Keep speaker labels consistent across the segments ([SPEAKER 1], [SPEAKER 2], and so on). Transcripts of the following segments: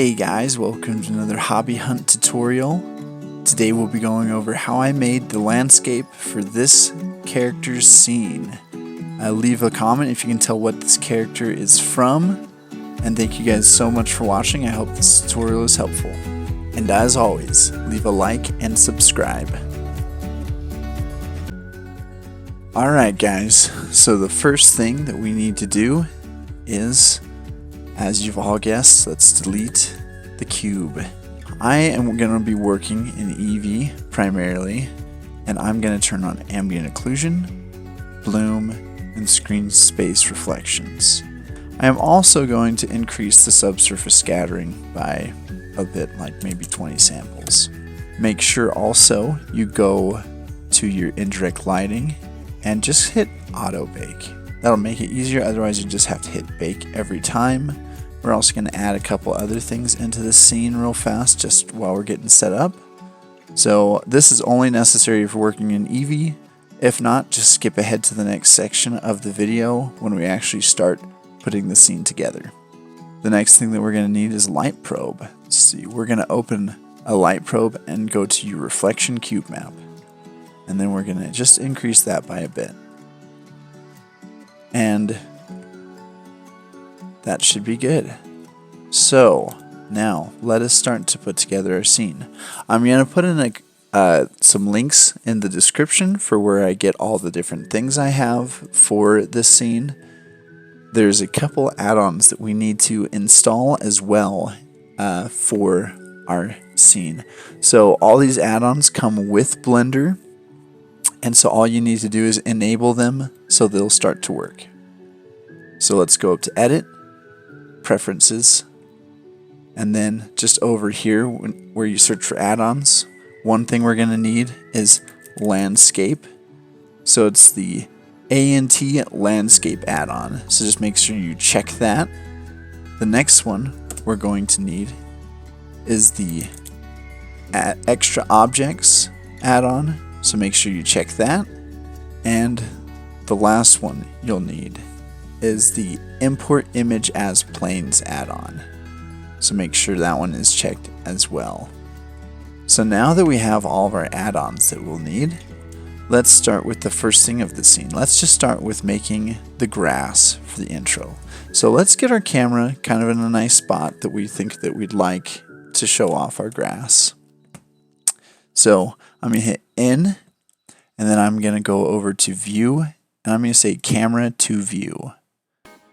[SPEAKER 1] Hey guys, welcome to another hobby hunt tutorial. Today we'll be going over how I made the landscape for this character's scene. Leave a comment if you can tell what this character is from, and thank you guys so much for watching. I hope this tutorial is helpful. And as always, leave a like and subscribe. Alright guys, so the first thing that we need to do is, as you've all guessed, let's delete the cube. I am going to be working in Eevee primarily, and I'm going to turn on ambient occlusion, bloom, and screen space reflections. I am also going to increase the subsurface scattering by a bit, like maybe 20 samples. Make sure also you go to your indirect lighting and just hit auto bake. That'll make it easier, otherwise you just have to hit bake every time. We're also going to add a couple other things into this scene real fast just while we're getting set up. So this is only necessary if we're working in Eevee. If not, just skip ahead to the next section of the video when we actually start putting the scene together. The next thing that we're going to need is light probe. Let's see, we're going to open a light probe and go to your reflection cube map. And then we're going to just increase that by a bit. And that should be good. So now let us start to put together our scene. I'm going to put in some links in the description for where I get all the different things I have for this scene. There's a couple add-ons that we need to install as well for our scene. So all these add-ons come with Blender, and so all you need to do is enable them so they'll start to work. So let's go up to Edit, Preferences, and then just over here where you search for add-ons, one thing we're going to need is Landscape. So it's the ANT Landscape add-on. So just make sure you check that. The next one we're going to need is the Extra Objects add-on. So make sure you check that. And the last one you'll need is the Import Image as Planes add-on. So make sure that one is checked as well. So now that we have all of our add-ons that we'll need, let's start with the first thing of the scene. Let's just start with making the grass for the intro. So let's get our camera kind of in a nice spot that we think that we'd like to show off our grass. So I'm going to hit N, and then I'm going to go over to View, and I'm going to say Camera to View.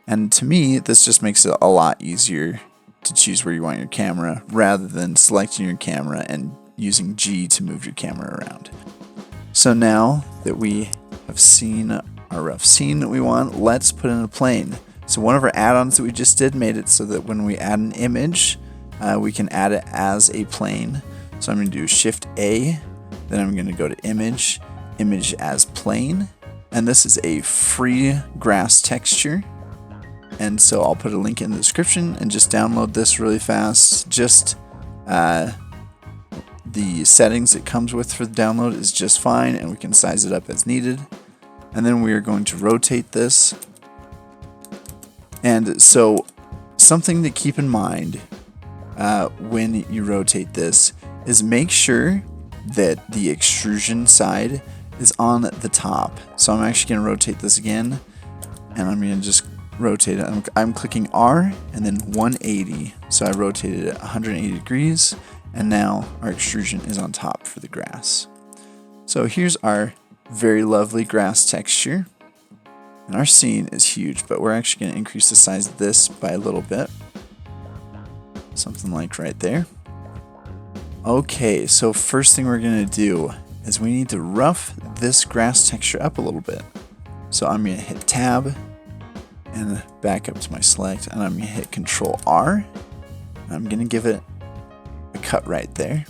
[SPEAKER 1] And to me, this just makes it a lot easier to choose where you want your camera rather than selecting your camera and using G to move your camera around. So now that we have seen our rough scene that we want, let's put in a plane. So one of our add-ons that we just did made it so that when we add an image, we can add it as a plane. So I'm going to do Shift A, then I'm going to go to Image, Image as Plane, and this is a free grass texture. And so I'll put a link in the description and just download this really fast. Just the settings it comes with for the download is just fine, and we can size it up as needed. And then we are going to rotate this. And so something to keep in mind when you rotate this is make sure that the extrusion side is on the top. So I'm actually going to rotate this again, and I'm going to just rotate it. I'm clicking R and then 180. So I rotated it 180 degrees, and now our extrusion is on top for the grass. So here's our very lovely grass texture. And our scene is huge, but we're actually going to increase the size of this by a little bit. Something like right there. Okay, so first thing we're going to do is we need to rough this grass texture up a little bit. So I'm going to hit Tab and back up to my select, and I'm going to hit Control R. I'm going to give it a cut right there.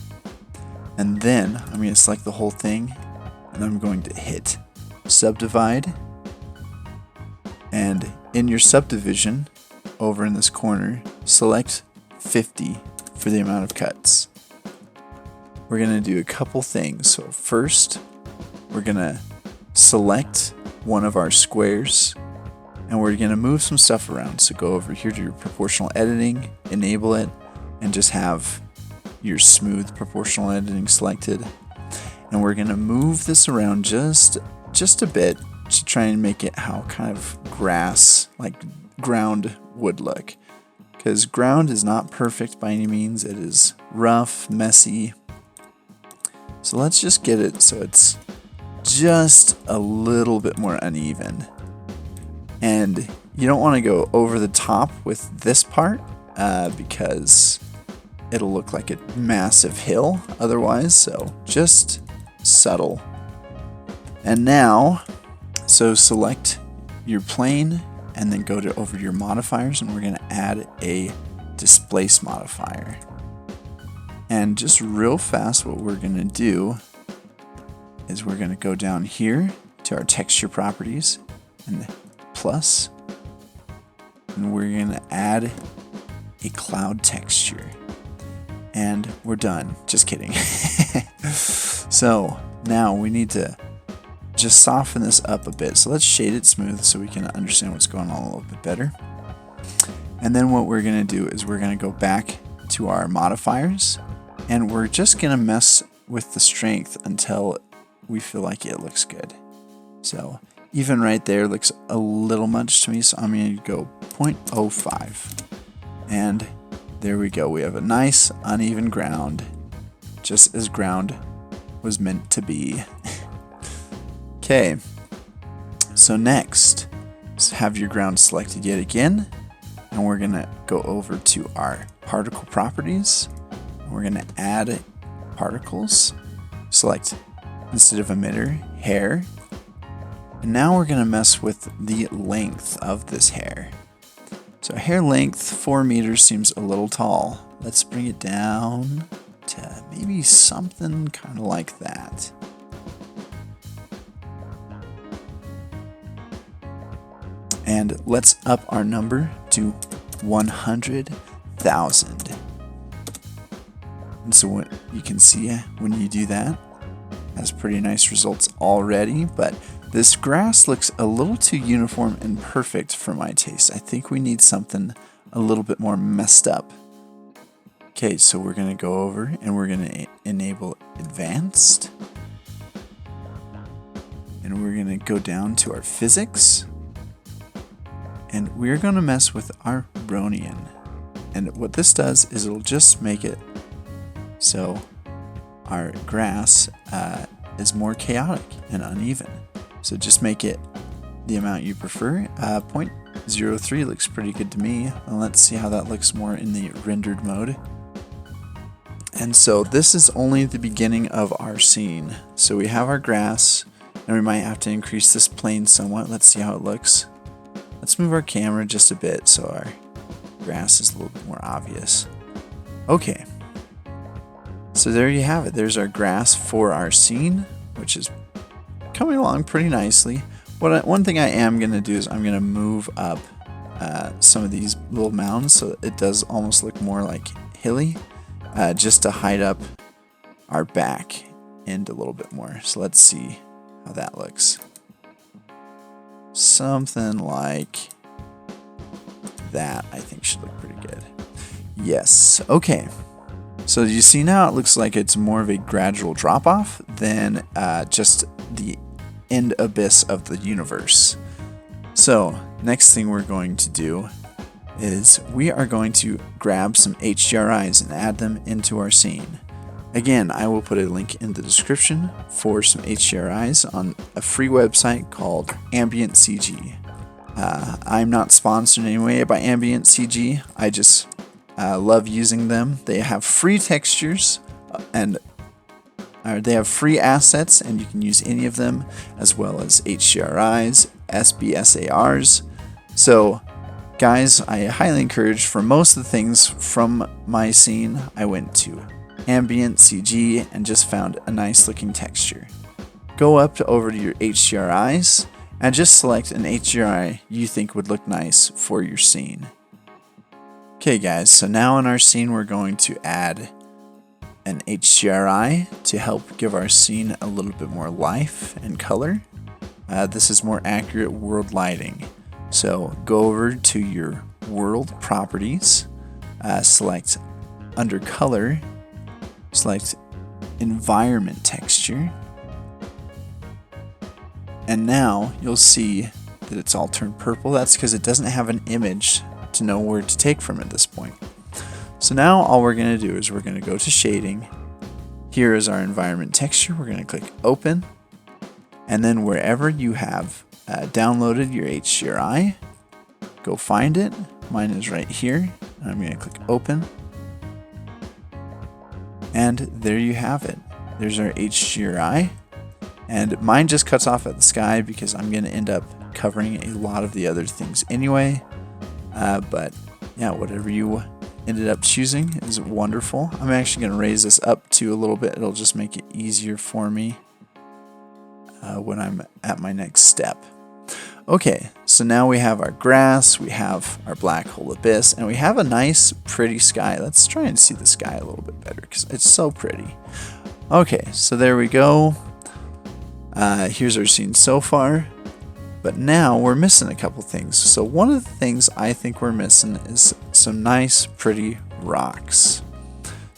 [SPEAKER 1] And then I'm going to select the whole thing, and I'm going to hit Subdivide. And in your subdivision, over in this corner, select 50 for the amount of cuts. We're going to do a couple things. So first, we're going to select one of our squares, and we're going to move some stuff around. So go over here to your proportional editing, enable it, and just have your smooth proportional editing selected. And we're going to move this around just a bit to try and make it how kind of grass, like ground would look. Because ground is not perfect by any means. It is rough, messy. So let's just get it so it's just a little bit more uneven. And you don't want to go over the top with this part because it'll look like a massive hill otherwise. So just subtle. And now, so select your plane and then go to over your modifiers, and we're going to add a displace modifier. And just real fast, what we're going to do is we're going to go down here to our texture properties and plus, and we're going to add a cloud texture. And we're done. Just kidding. So now we need to just soften this up a bit. So let's shade it smooth so we can understand what's going on a little bit better. And then what we're going to do is we're going to go back to our modifiers, and we're just going to mess with the strength until we feel like it looks good. So even right there looks a little much to me, so I'm going to go 0.05. And there we go. We have a nice uneven ground, just as ground was meant to be. Okay, so next, have your ground selected yet again, and we're going to go over to our particle properties. We're going to add particles, select instead of emitter, hair, and now we're going to mess with the length of this hair. So hair length, 4 meters seems a little tall. Let's bring it down to maybe something kind of like that. And let's up our number to 100,000. And so what you can see when you do that, has pretty nice results already, but this grass looks a little too uniform and perfect for my taste. I think we need something a little bit more messed up. Okay, so we're going to go over and we're going to enable advanced. And we're going to go down to our physics. And we're going to mess with our Brownian. And what this does is it'll just make it so our grass is more chaotic and uneven. So just make it the amount you prefer. 0.03 looks pretty good to me. And let's see how that looks more in the rendered mode. And so this is only the beginning of our scene. So we have our grass, and we might have to increase this plane somewhat. Let's see how it looks. Let's move our camera just a bit so our grass is a little bit more obvious. Okay. So there you have it. There's our grass for our scene, which is coming along pretty nicely. One thing I am going to do is I'm going to move up some of these little mounds so it does almost look more like hilly, just to hide up our back end a little bit more. So let's see how that looks. Something like that I think should look pretty good. Yes, okay. So you see now it looks like it's more of a gradual drop off than just the end abyss of the universe. So next thing we're going to do is we are going to grab some HDRIs and add them into our scene. Again, I will put a link in the description for some HDRIs on a free website called Ambient CG. I'm not sponsored in any way by Ambient CG. I just love using them. They have free textures and they have free assets, and you can use any of them, as well as HDRIs, SBSARs. So guys, I highly encourage, for most of the things from my scene, I went to Ambient CG and just found a nice looking texture. Go up to over to your HDRIs and just select an HDRI you think would look nice for your scene. Okay guys, so now in our scene we're going to add an HDRI to help give our scene a little bit more life and color. This is more accurate world lighting. So go over to your world properties, select under color, select environment texture, and now you'll see that it's all turned purple. That's because it doesn't have an image to know where to take from at this point. So now all we're going to do is we're going to go to shading. Here is our environment texture. We're going to click open, and then wherever you have downloaded your HDRI, go find it. Mine is right here. I'm going to click open, and there you have it. There's our HDRI, and mine just cuts off at the sky because I'm going to end up covering a lot of the other things anyway. But yeah, whatever you ended up choosing is wonderful. I'm actually going to raise this up to a little bit. It'll just make it easier for me when I'm at my next step. Okay, so now we have our grass, we have our black hole abyss, and we have a nice pretty sky. Let's try and see the sky a little bit better because it's so pretty. Okay, so there we go. Here's our scene so far. But now we're missing a couple things. So one of the things I think we're missing is some nice pretty rocks.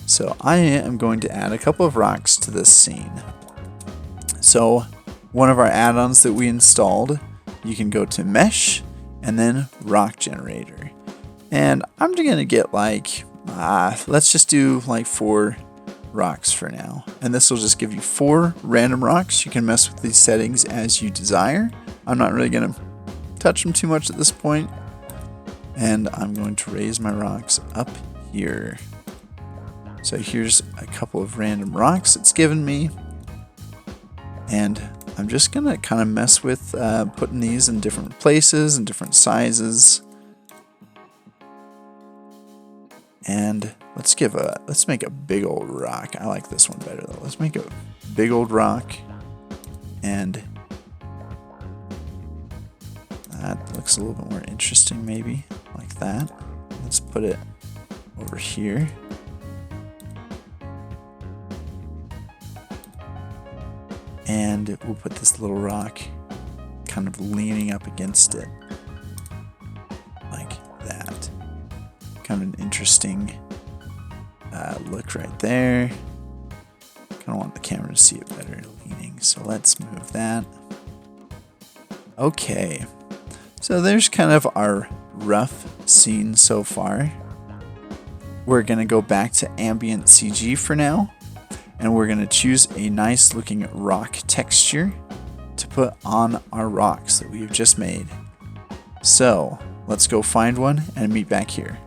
[SPEAKER 1] So I am going to add a couple of rocks to this scene. So one of our add-ons that we installed, you can go to mesh and then rock generator. And I'm going to get like, let's just do like 4 rocks for now. And this will just give you 4 random rocks. You can mess with these settings as you desire. I'm not really going to touch them too much at this point. And I'm going to raise my rocks up here. So here's a couple of random rocks it's given me. And I'm just going to kind of mess with putting these in different places and different sizes. And let's make a big old rock. I like this one better though. Let's make a big old rock, and that looks a little bit more interesting, maybe like that. Let's put it over here. And we'll put this little rock kind of leaning up against it like that. Kind of an interesting look right there. Kind of want the camera to see it better leaning, so let's move that. Okay, so there's kind of our rough scene so far. We're going to go back to ambient CG for now, and we're going to choose a nice looking rock texture to put on our rocks that we've just made. So let's go find one and meet back here.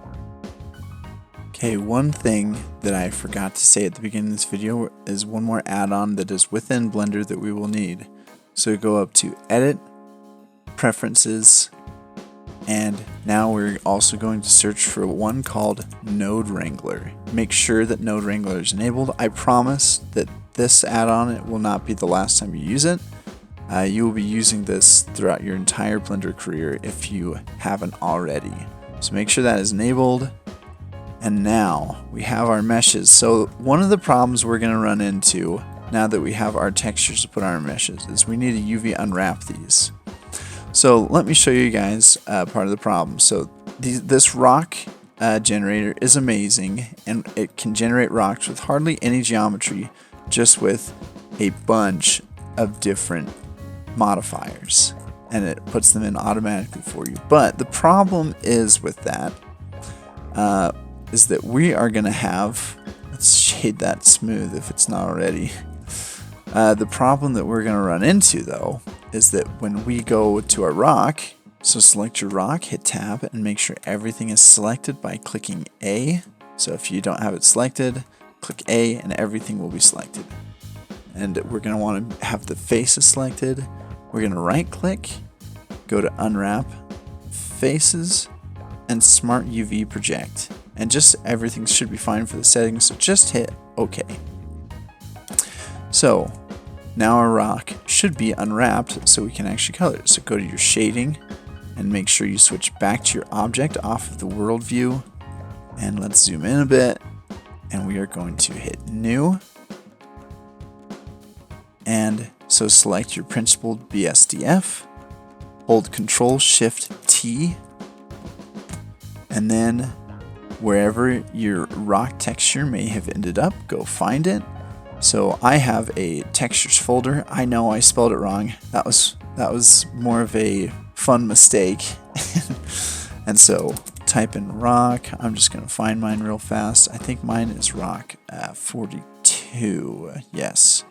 [SPEAKER 1] Okay, one thing that I forgot to say at the beginning of this video is one more add-on that is within Blender that we will need. So go up to Edit, Preferences, and now we're also going to search for one called Node Wrangler. Make sure that Node Wrangler is enabled. I promise that this add-on will not be the last time you use it. You will be using this throughout your entire Blender career if you haven't already. So make sure that is enabled. And now we have our meshes. So one of the problems we're going to run into now that we have our textures to put on our meshes is we need to UV unwrap these. So let me show you guys part of the problem. So this rock generator is amazing, and it can generate rocks with hardly any geometry, just with a bunch of different modifiers, and it puts them in automatically for you. But the problem is with that is that we are going to have, let's shade that smooth if it's not already. The problem that we're going to run into though is that when we go to our rock, so select your rock, hit tab, and make sure everything is selected by clicking A. So if you don't have it selected, click A and everything will be selected. And we're going to want to have the faces selected. We're going to right click, go to unwrap, faces, and smart UV project. And just everything should be fine for the settings, so just hit OK. So now our rock should be unwrapped so we can actually color it. So go to your shading and make sure you switch back to your object off of the world view. And let's zoom in a bit, and we are going to hit new. And so select your principled BSDF, hold Control Shift T, and then wherever your rock texture may have ended up, go find it. So I have a textures folder. I know I spelled it wrong. That was more of a fun mistake. And so type in rock. I'm just going to find mine real fast. I think mine is rock 42. Yes.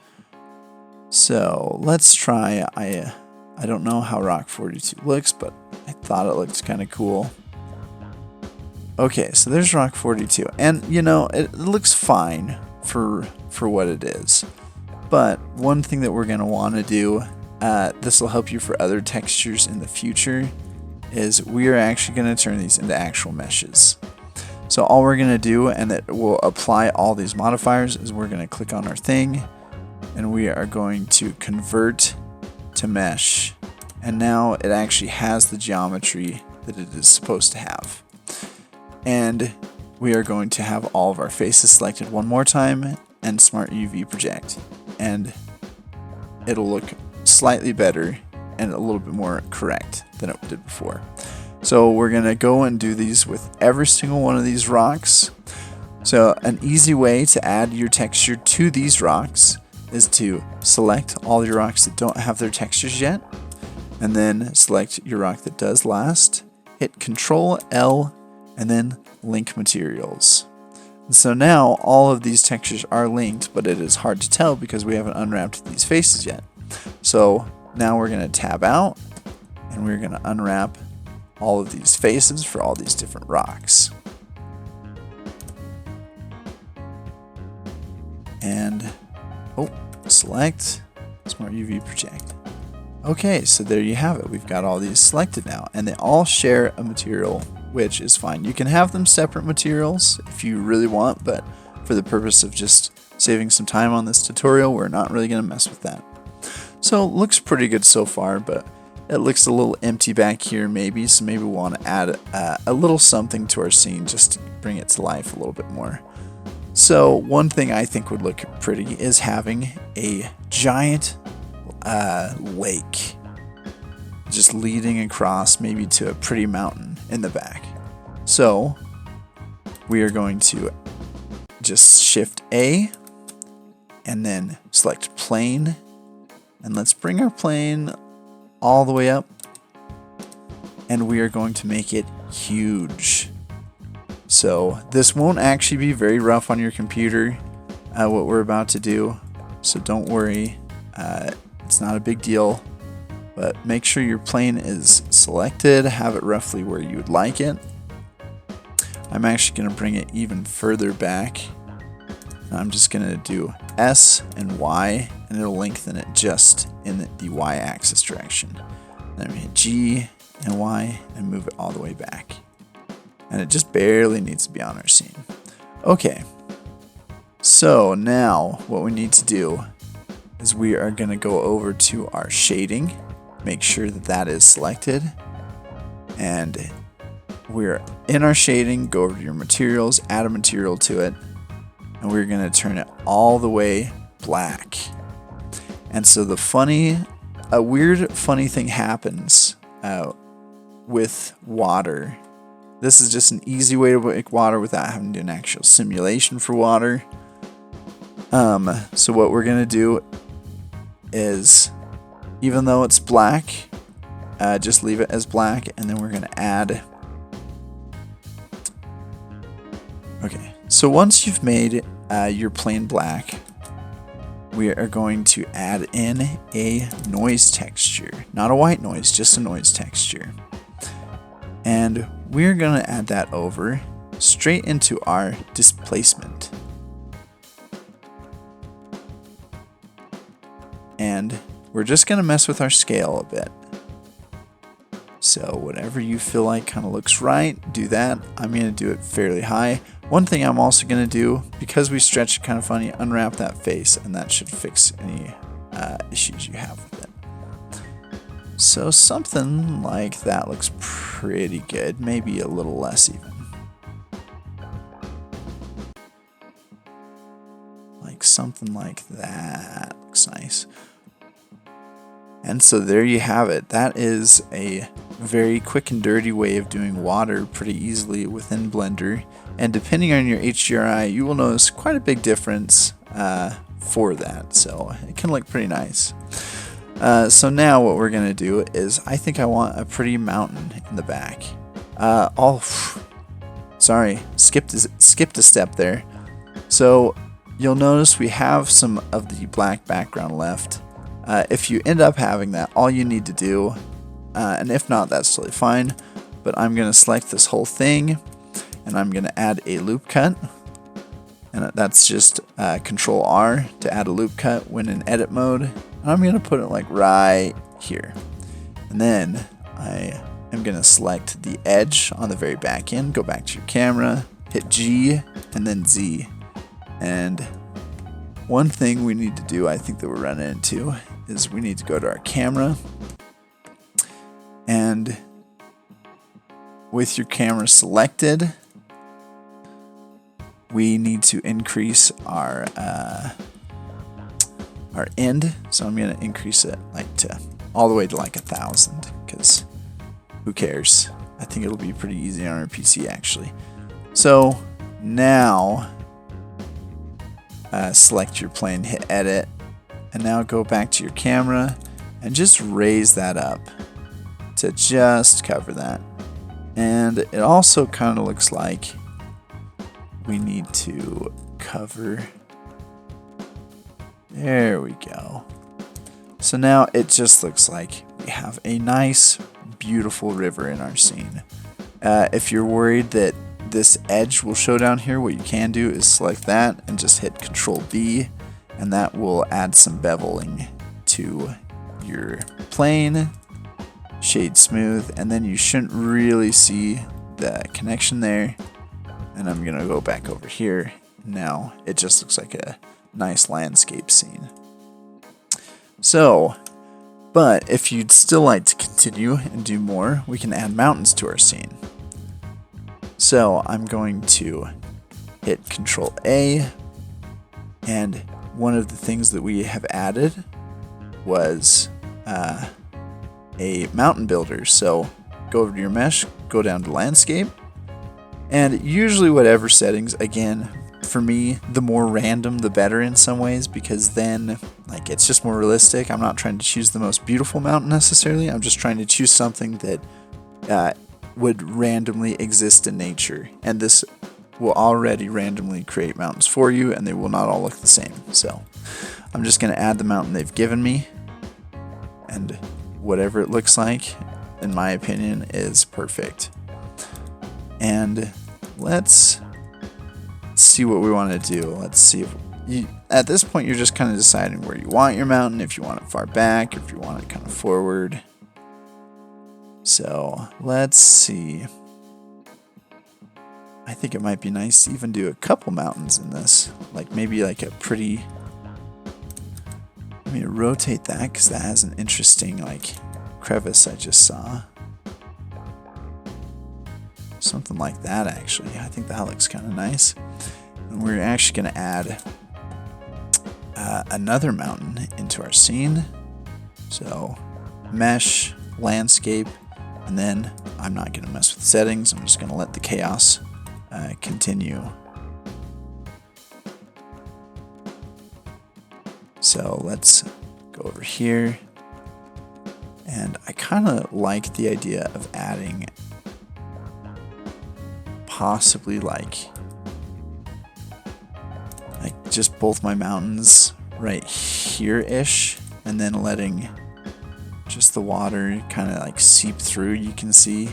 [SPEAKER 1] So let's try. I don't know how rock 42 looks, but I thought it looked kind of cool. Okay, so there's rock 42, and you know it looks fine for what it is. But one thing that we're gonna want to do, this will help you for other textures in the future, is we are actually going to turn these into actual meshes. So all we're going to do, and it will apply all these modifiers, is we're going to click on our thing, and we are going to convert to mesh. And now it actually has the geometry that it is supposed to have. And we are going to have all of our faces selected one more time and Smart UV project. And it'll look slightly better and a little bit more correct than it did before. So we're going to go and do these with every single one of these rocks. So an easy way to add your texture to these rocks is to select all your rocks that don't have their textures yet, and then select your rock that does last, hit Control L, and then link materials. And so now all of these textures are linked, but it is hard to tell because we haven't unwrapped these faces yet. So now we're going to tab out, and we're going to unwrap all of these faces for all these different rocks. And select Smart UV project. Okay, so there you have it. We've got all these selected now, and they all share a material, which is fine. You can have them separate materials if you really want, but for the purpose of just saving some time on this tutorial, we're not really going to mess with that. So it looks pretty good so far, but it looks a little empty back here maybe, so maybe we want to add a little something to our scene just to bring it to life a little bit more. So one thing I think would look pretty is having a giant lake just leading across maybe to a pretty mountain in the back. So we are going to just Shift A and then select plane, and let's bring our plane all the way up, and we are going to make it huge. So this won't actually be very rough on your computer, what we're about to do, so don't worry, it's not a big deal, but make sure your plane is selected, have it roughly where you would like it. I'm actually going to bring it even further back. I'm just going to do S and Y, and it'll lengthen it just in the Y axis direction. Then we hit G and Y and move it all the way back. And it just barely needs to be on our scene. Okay, so now what we need to do is we are going to go over to our shading, make sure that that is selected, and we're in our shading, go over to your materials, add a material to it, and we're going to turn it all the way black. And so a weird funny thing happens with water. This is just an easy way to make water without having to do an actual simulation for water. So what we're going to do is, even though it's black, just leave it as black, and then we're going to add. Okay, so once you've made your plane black, we are going to add in a noise texture. Not a white noise, just a noise texture. And we're going to add that over straight into our displacement. And we're just going to mess with our scale a bit. So whatever you feel like kind of looks right, do that. I'm going to do it fairly high. One thing I'm also going to do, because we stretch it kind of funny, unwrap that face, and that should fix any issues you have with it. So something like that looks pretty good, maybe a little less even. Like something like that looks nice. And so there you have it. That is a very quick and dirty way of doing water pretty easily within Blender. And depending on your HDRI, you will notice quite a big difference for that. So it can look pretty nice. So now what we're going to do is, I think I want a pretty mountain in the back. Sorry, skipped a step there. So you'll notice we have some of the black background left. If you end up having that, all you need to do, and if not, that's totally fine, but I'm going to select this whole thing, and I'm going to add a loop cut, and that's just Control R to add a loop cut when in edit mode. And I'm going to put it like right here, and then I am going to select the edge on the very back end, go back to your camera, hit G, and then Z. And one thing we need to do, I think that we're running into, is we need to go to our camera, and with your camera selected, we need to increase our end. So I'm going to increase it like to all the way to like 1,000, because who cares? I think it'll be pretty easy on our PC actually. So now select your plane, hit edit, and now go back to your camera and just raise that up to just cover that. And it also kind of looks like we need to cover. There we go. So now it just looks like we have a nice, beautiful river in our scene. If you're worried that this edge will show down here, what you can do is select that and just hit Control B, and that will add some beveling to your plane, shade smooth, and then you shouldn't really see the connection there. And I'm gonna go back over here. Now it just looks like a nice landscape scene. So, but if you'd still like to continue and do more, we can add mountains to our scene. So I'm going to hit Control A, and one of the things that we have added was a mountain builder. So go over to your mesh, go down to landscape, and usually whatever settings, again, for me, the more random the better in some ways, because then like it's just more realistic. I'm not trying to choose the most beautiful mountain necessarily. I'm just trying to choose something that would randomly exist in nature, and this will already randomly create mountains for you, and they will not all look the same. So I'm just going to add the mountain they've given me, and whatever it looks like, in my opinion, is perfect. And let's see what we want to do. Let's see if at this point you're just kind of deciding where you want your mountain, if you want it far back, if you want it kind of forward. So let's see. I think it might be nice to even do a couple mountains in this, like maybe like a pretty, let me rotate that because that has an interesting like crevice I just saw. Something like that actually. I think that looks kind of nice. And we're actually going to add another mountain into our scene. So mesh, landscape, and then I'm not going to mess with settings. I'm just going to let the chaos continue. So let's go over here. And I kind of like the idea of adding possibly like just both my mountains right here-ish, and then letting just the water kind of like seep through. You can see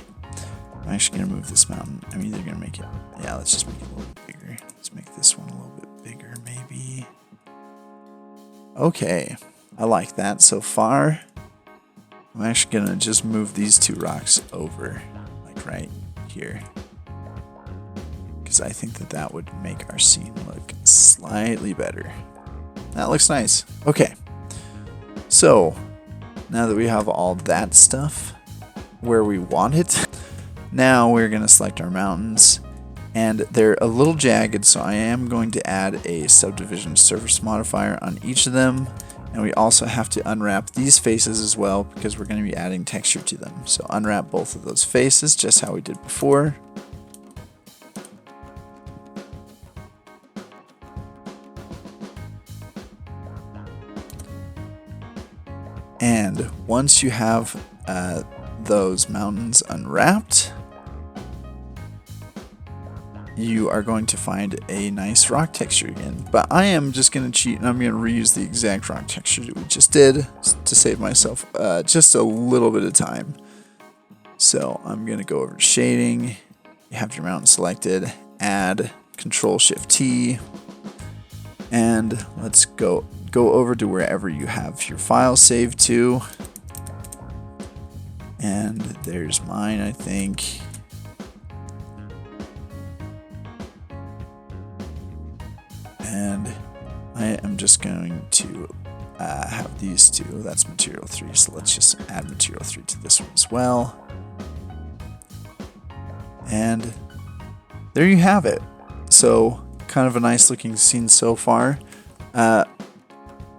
[SPEAKER 1] I'm actually going to move this mountain. I'm either going to make it, yeah, let's just make it a little bit bigger. Let's make this one a little bit bigger maybe. Okay, I like that so far. I'm actually going to just move these two rocks over like right here, because I think that that would make our scene look slightly better. That looks nice. Okay, so now that we have all that stuff where we want it, now we're going to select our mountains, and they're a little jagged, so I am going to add a subdivision surface modifier on each of them, And we also have to unwrap these faces as well because we're going to be adding texture to them. So unwrap both of those faces just how we did before. And once you have those mountains unwrapped, you are going to find a nice rock texture again. But I am just going to cheat and I'm going to reuse the exact rock texture that we just did to save myself just a little bit of time. So I'm going to go over to shading. You have your mountain selected, add, Control-Shift-T, and let's go over to wherever you have your file saved to. And there's mine, I think. And I am just going to have these two. That's material 3, so let's just add material 3 to this one as well. And there you have it. So kind of a nice looking scene so far.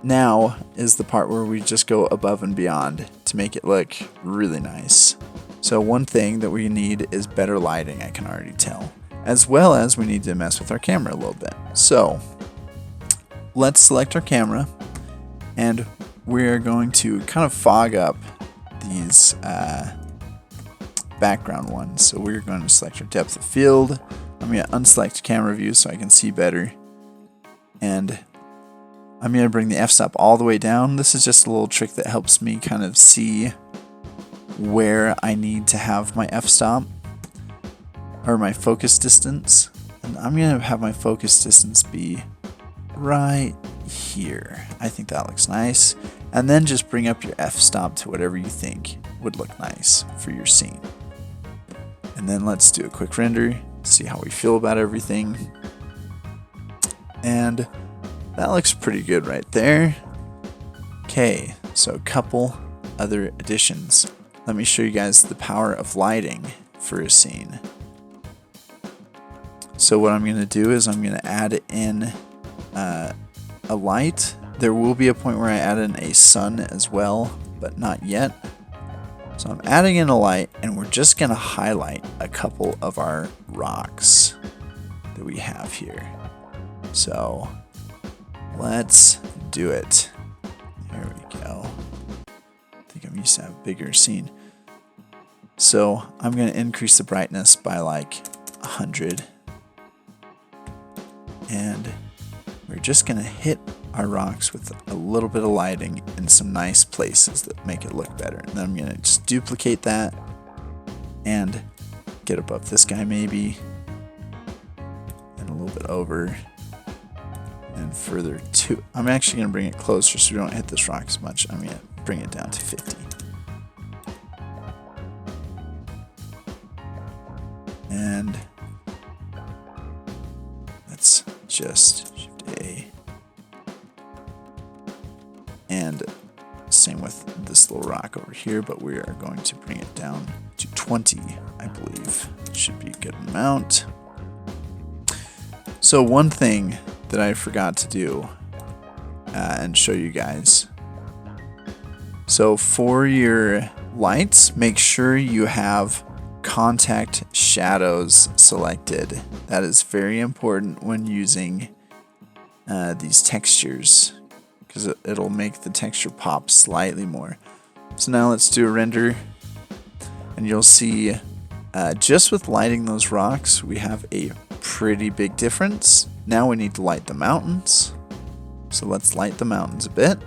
[SPEAKER 1] Now is the part where we just go above and beyond to make it look really nice. So one thing that we need is better lighting, I can already tell. As well as we need to mess with our camera a little bit. So let's select our camera and we're going to kind of fog up these background ones. So we're going to select our depth of field. I'm going to unselect camera view so I can see better. And I'm going to bring the f-stop all the way down. This is just a little trick that helps me kind of see where I need to have my f-stop or my focus distance. And I'm going to have my focus distance be right here. I think that looks nice. And then just bring up your f-stop to whatever you think would look nice for your scene. And then let's do a quick render, see how we feel about everything. And that looks pretty good right there. Okay, so a couple other additions. Let me show you guys the power of lighting for a scene. So what I'm going to do is I'm going to add in a light. There will be a point where I add in a sun as well, but not yet. So I'm adding in a light and we're just going to highlight a couple of our rocks that we have here. So let's do it. There we go. I think I'm used to have a bigger scene. So I'm going to increase the brightness by like 100. And we're just going to hit our rocks with a little bit of lighting in some nice places that make it look better. And then I'm going to just duplicate that and get above this guy maybe. And a little bit over. And further to, I'm actually going to bring it closer so we don't hit this rock as much. I'm going to bring it down to 50. And let's just Shift A. And same with this little rock over here, but we are going to bring it down to 20, I believe. Should be a good amount. So one thing that I forgot to do and show you guys. So for your lights, make sure you have contact shadows selected. That is very important when using these textures because it'll make the texture pop slightly more. So now let's do a render and you'll see just with lighting those rocks we have a pretty big difference. Now we need to light the mountains. So let's light the mountains a bit.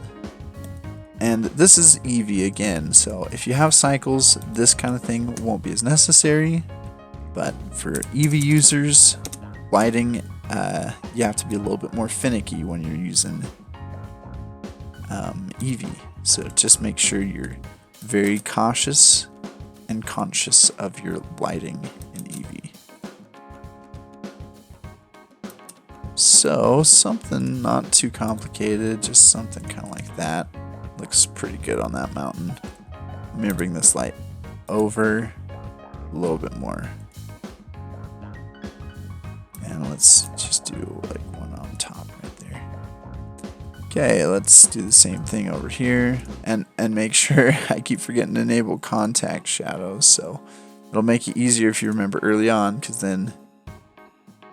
[SPEAKER 1] And this is Eevee again, so if you have cycles, this kind of thing won't be as necessary. But for Eevee users, lighting, you have to be a little bit more finicky when you're using Eevee. So just make sure you're very cautious and conscious of your lighting in Eevee. So something not too complicated, just something kind of like that. Looks pretty good on that mountain. I'm going to bring this light over a little bit more. And let's just do like one on top right there. Okay, let's do the same thing over here, and make sure I keep forgetting to enable contact shadows, so it'll make it easier if you remember early on, because then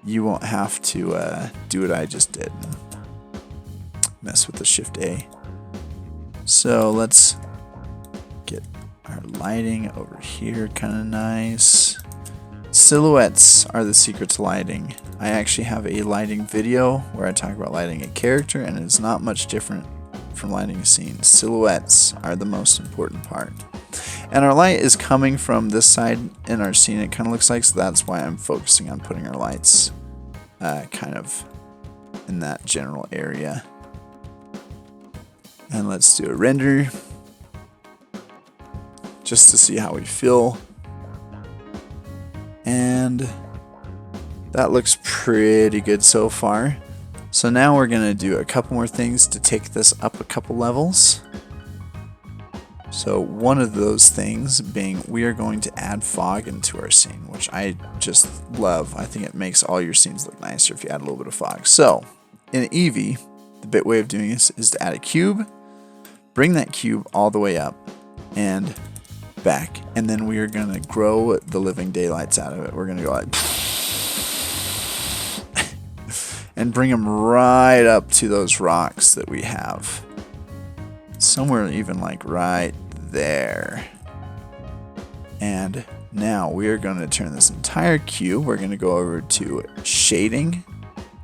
[SPEAKER 1] you won't have to do what I just did. Mess with the Shift A. So let's get our lighting over here, kind of nice. Silhouettes are the secret to lighting. I actually have a lighting video where I talk about lighting a character, and it's not much different from lighting a scene. Silhouettes are the most important part. And our light is coming from this side in our scene, it kind of looks like, so that's why I'm focusing on putting our lights kind of in that general area. And let's do a render just to see how we feel. And that looks pretty good so far. So now we're going to do a couple more things to take this up a couple levels. So one of those things being we are going to add fog into our scene, which I just love. I think it makes all your scenes look nicer if you add a little bit of fog. So in Eevee, the bit way of doing this is to add a cube, bring that cube all the way up and back, and then we are going to grow the living daylights out of it. We're going to go like and bring them right up to those rocks that we have. Somewhere even like right there. And now we are going to turn this entire cube. We're going to go over to shading,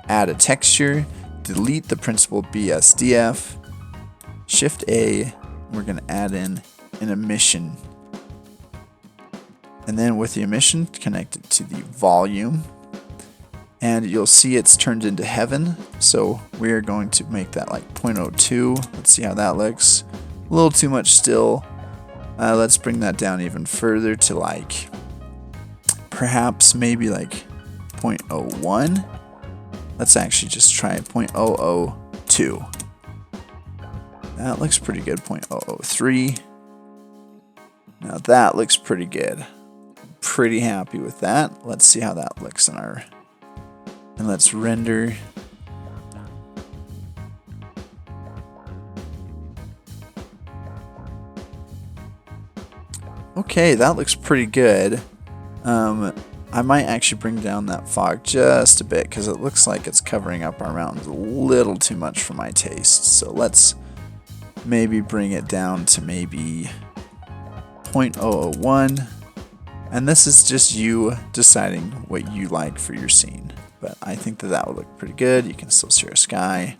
[SPEAKER 1] add a texture, delete the principal BSDF, Shift A, we're going to add in an emission. And then with the emission, connect it to the volume. And you'll see it's turned into heaven. So we are going to make that like 0.02. Let's see how that looks. A little too much still. Let's bring that down even further to like perhaps maybe like 0.01. Let's actually just try 0.002. That looks pretty good. 0.003. Now that looks pretty good. Pretty happy with that. Let's see how that looks in our, and let's render. Okay, that looks pretty good. I might actually bring down that fog just a bit because it looks like it's covering up our mountains a little too much for my taste. So let's maybe bring it down to maybe 0.001. And this is just you deciding what you like for your scene. But I think that that would look pretty good. You can still see our sky.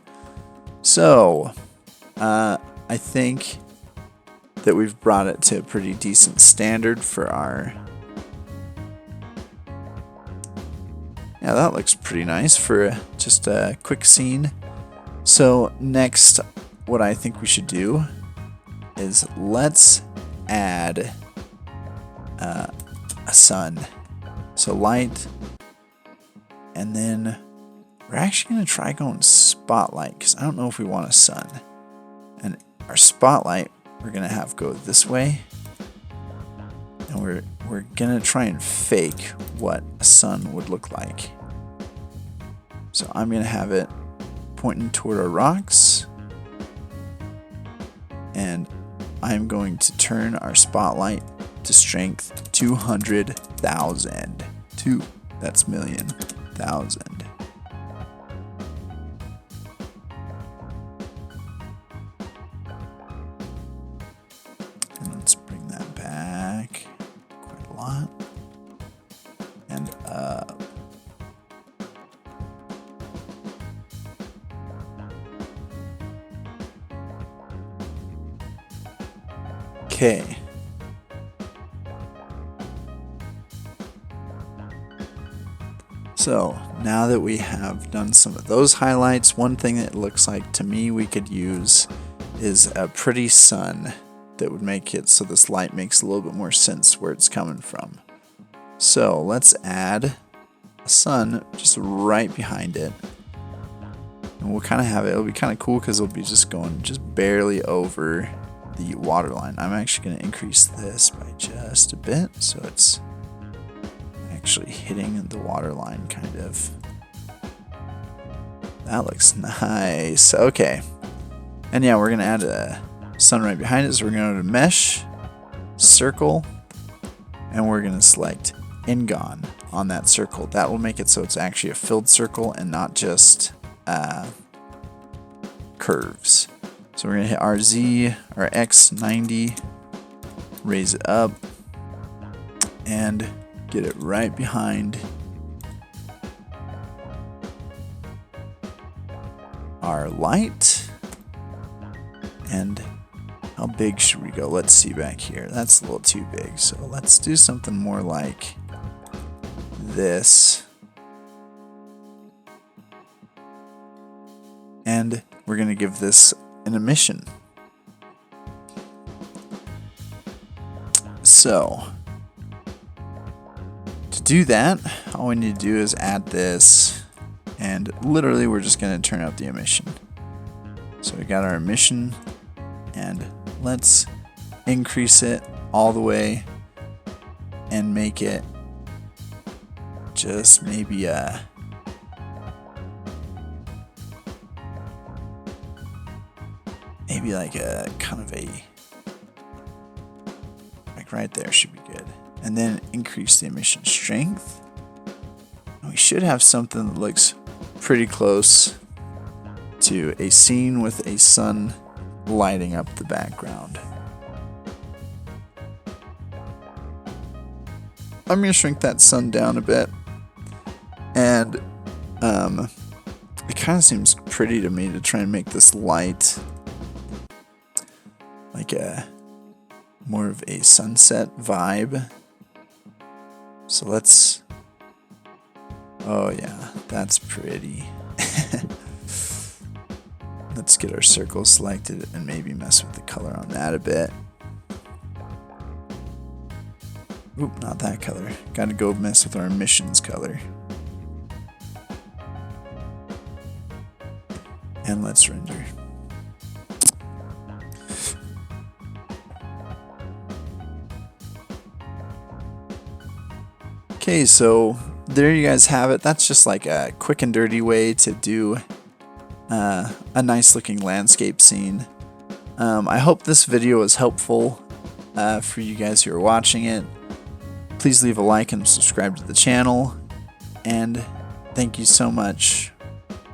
[SPEAKER 1] So, I think that we've brought it to a pretty decent standard for our... Yeah, that looks pretty nice for just a quick scene. So next, what I think we should do is let's add a sun. So light, and then we're actually going to try going spotlight because I don't know if we want a sun. And our spotlight, we're going to have go this way. And we're going to try and fake what a sun would look like. So I'm going to have it pointing toward our rocks. And I'm going to turn our spotlight to strength 200,000. That's million, thousand. And let's bring that back quite a lot. And up. Okay. So now that we have done some of those highlights, one thing that looks like to me we could use is a pretty sun that would make it so this light makes a little bit more sense where it's coming from. So let's add a sun just right behind it. And we'll kind of have it, it'll be kind of cool because it'll be just going just barely over the water line. I'm actually going to increase this by just a bit so it's actually hitting the water line kind of. That looks nice. Okay, And yeah, we're going to add a sun right behind it. So we're going to go to Mesh, Circle, and we're going to select Ingon on that circle. That will make it so it's actually a filled circle and not just curves. So we're going to hit RZ or X90, raise it up, and get it right behind our light. And how big should we go? Let's see back here. That's a little too big. So let's do something more like this. And we're going to give this an emission. So to do that, all we need to do is add this, and literally we're just going to turn up the emission. So we got our emission, and let's increase it all the way and make it just maybe like a kind of a, like right there should be good. And then increase the emission strength. And we should have something that looks pretty close to a scene with a sun lighting up the background. I'm going to shrink that sun down a bit. And it kind of seems pretty to me to try and make this light like a more of a sunset vibe. So let's, oh yeah, that's pretty. Let's get our circle selected and maybe mess with the color on that a bit. Oop, not that color. Gotta go mess with our emissions color. And let's render. Okay, so there you guys have it. That's just like a quick and dirty way to do a nice looking landscape scene. I hope this video was helpful for you guys who are watching it. Please leave a like and subscribe to the channel. And thank you so much